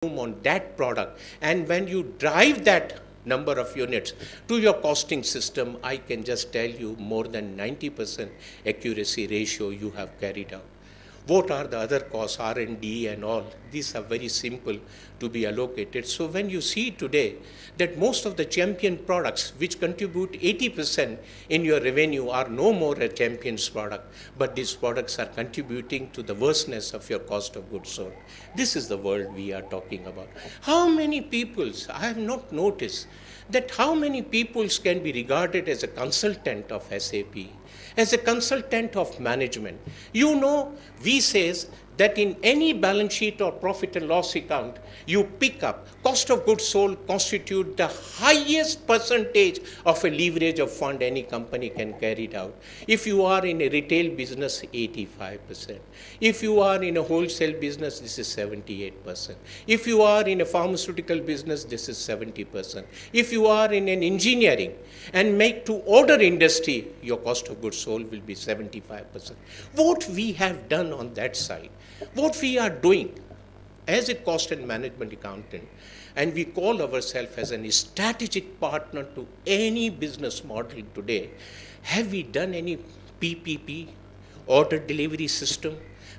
on that product, and when you drive that number of units to your costing system, I can just tell you more than 90% accuracy ratio you have carried out. What are the other costs, R&D and all? These are very simple to be allocated. So when you see today that most of the champion products which contribute 80% in your revenue are no more a champion's product, but these products are contributing to the worstness of your cost of goods sold. This is the world we are talking about. How many peoples, I have not noticed that how many peoples can be regarded as a consultant of SAP, as a consultant of management. You know, we says that in any balance sheet or profit and loss account, you pick up cost of goods sold constitute the highest percentage of a leverage of fund any company can carry it out. If you are in a retail business, 85%. If you are in a wholesale business, this is 78%. If you are in a pharmaceutical business, this is 70%. If you are in an engineering and make to order industry, your cost of goods sold will be 75%. What we have done on that side, what we are doing as a cost and management accountant, and we call ourselves as a strategic partner to any business model today. Have we done any PPP, order delivery system?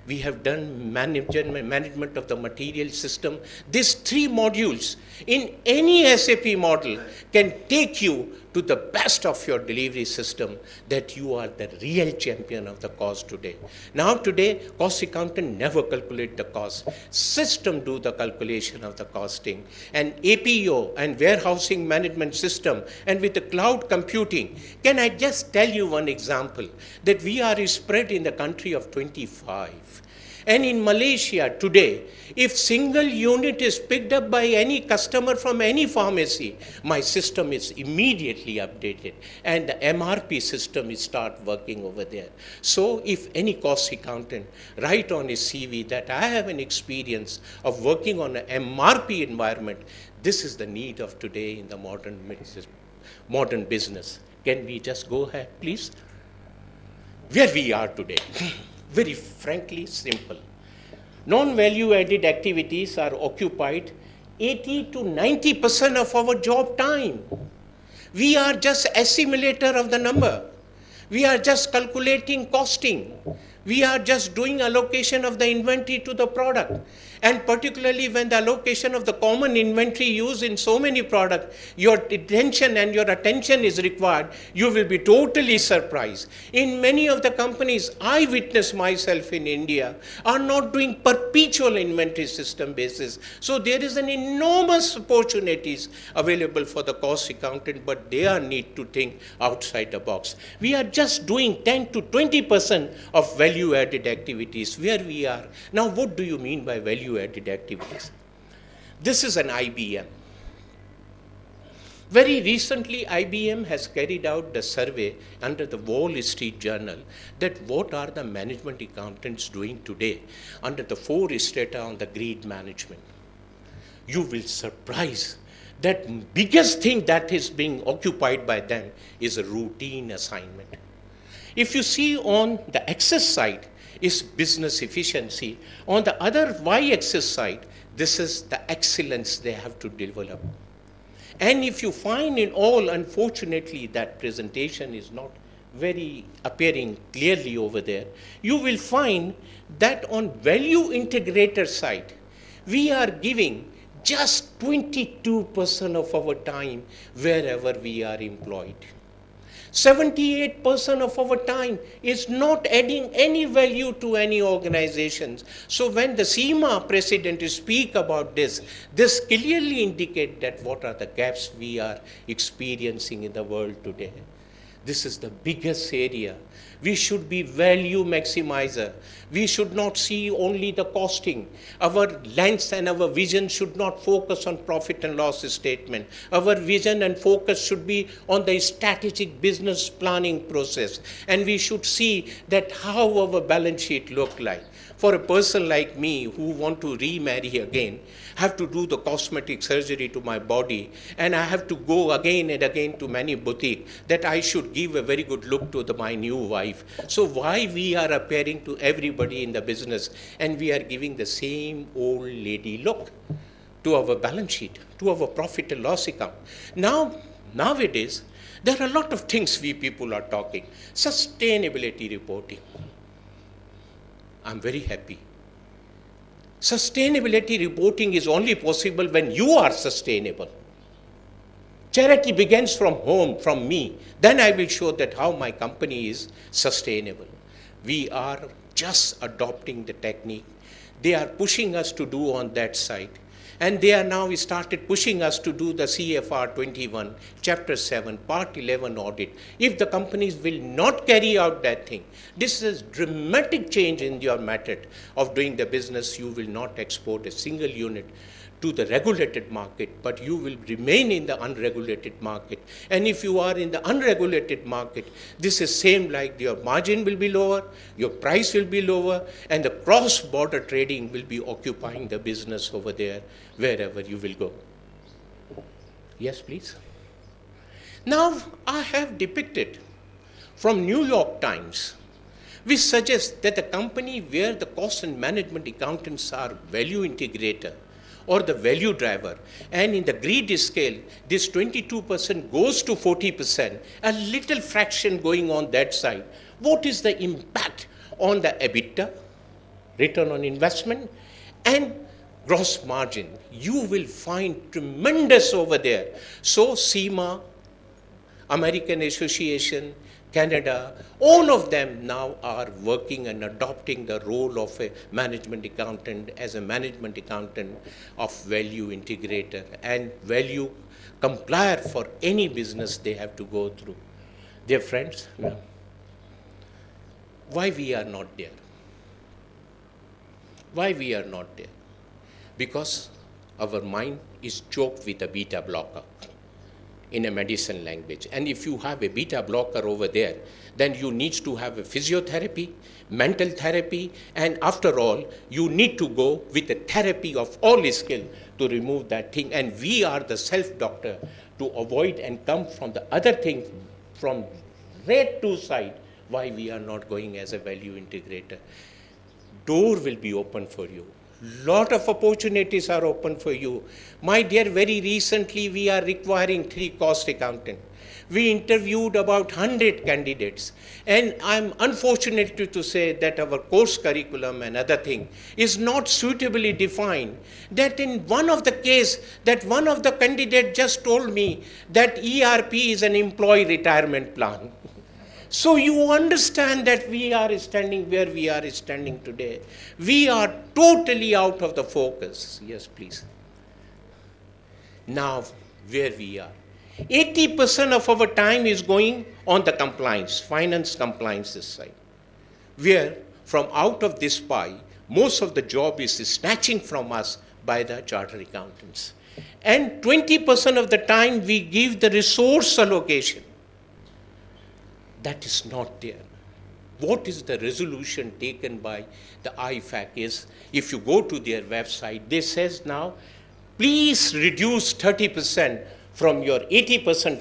We have done management of the material system. These three modules in any SAP model can take you to the best of your delivery system, that you are the real champion of the cost today. Now today, cost accountant never calculate the cost. System do the calculation of the costing. And APO and warehousing management system, and with the cloud computing, can I just tell you one example, that we are spread in the country of 25. And in Malaysia today, if single unit is picked up by any customer from any pharmacy, my system is immediately updated and the MRP system is start working over there. So if any cost accountant write on his CV that I have an experience of working on an MRP environment, this is the need of today in the modern business. Can we just go ahead, please? Where we are today. Very frankly simple. Non-value added activities are occupied 80 to 90% of our job time. We are just assimilator of the number. We are just calculating costing. We are just doing allocation of the inventory to the product. And particularly when the allocation of the common inventory used in so many products, your attention and your attention is required, you will be totally surprised. In many of the companies, I witness myself in India, are not doing perpetual inventory system basis. So there is an enormous opportunities available for the cost accountant, but they are need to think outside the box. We are just doing 10 to 20% of value added activities where we are. Now, what do you mean by value added activities? This is an IBM. Very recently, IBM has carried out the survey under the Wall Street Journal that what are the management accountants doing today under the 4 strata on the greed management. You will surprise that biggest thing that is being occupied by them is a routine assignment. If you see on the X side is business efficiency, on the other Y-axis side, this is the excellence they have to develop. And if you find in all, unfortunately, that presentation is not very appearing clearly over there, you will find that on value integrator side, we are giving just 22% of our time wherever we are employed. 78% of our time is not adding any value to any organizations. So when the ICMAP president speak about this clearly indicate that what are the gaps we are experiencing in the world today. This is the biggest area. We should be value maximizer. We should not see only the costing. Our lens and our vision should not focus on profit and loss statement. Our vision and focus should be on the strategic business planning process. And we should see that how our balance sheet look like. For a person like me who want to remarry again, have to do the cosmetic surgery to my body, and I have to go again and again to many boutiques, that I should give a very good look to my new wife. So why we are appearing to everybody in the business and we are giving the same old lady look? to our balance sheet, to our profit and loss account. Nowadays, there are a lot of things we people are talking. Sustainability reporting. I'm very happy. Sustainability reporting is only possible when you are sustainable. Charity begins from home, from me. Then I will show that how my company is sustainable. We are just adopting the technique. They are pushing us to do on that side. And they are now started pushing us to do the CFR 21, Chapter 7, Part 11 audit. If the companies will not carry out that thing, this is dramatic change in your method of doing the business. You will not export a single unit to the regulated market, but you will remain in the unregulated market. And if you are in the unregulated market, this is same like your margin will be lower, your price will be lower, and the cross-border trading will be occupying the business over there, wherever you will go. Yes, please. Now, I have depicted from New York Times, which suggests that a company where the cost and management accountants are value integrator, or the value driver, and in the greed scale, this 22% goes to 40%, a little fraction going on that side. What is the impact on the EBITDA, return on investment, and gross margin? You will find tremendous over there. So CIMA, American Association, Canada, all of them now are working and adopting the role of a management accountant as a management accountant of value integrator and value complier for any business they have to go through. Dear friends, why we are not there? Why we are not there? Because our mind is choked with a beta blocker in a medicine language. And if you have a beta blocker over there, then you need to have a physiotherapy, mental therapy, and after all, you need to go with a therapy of all skill to remove that thing. And we are the self-doctor to avoid and come from the other thing, from red to side, why we are not going as a value integrator. Door will be open for you. Lot of opportunities are open for you. My dear, very recently we are requiring 3 cost accountant. We interviewed about 100 candidates, and I'm unfortunate to say that our course curriculum and other thing is not suitably defined. That in one of the case, that one of the candidates just told me that ERP is an employee retirement plan. So you understand that we are standing where we are standing today. We are totally out of the focus. Yes, please. Now, where we are. 80% of our time is going on the compliance, finance compliances side. Where from out of this pie, most of the job is snatching from us by the chartered accountants. And 20% of the time we give the resource allocation. That is not there. What is the resolution taken by the IFAC is, if you go to their website, they says now, please reduce 30% from your 80%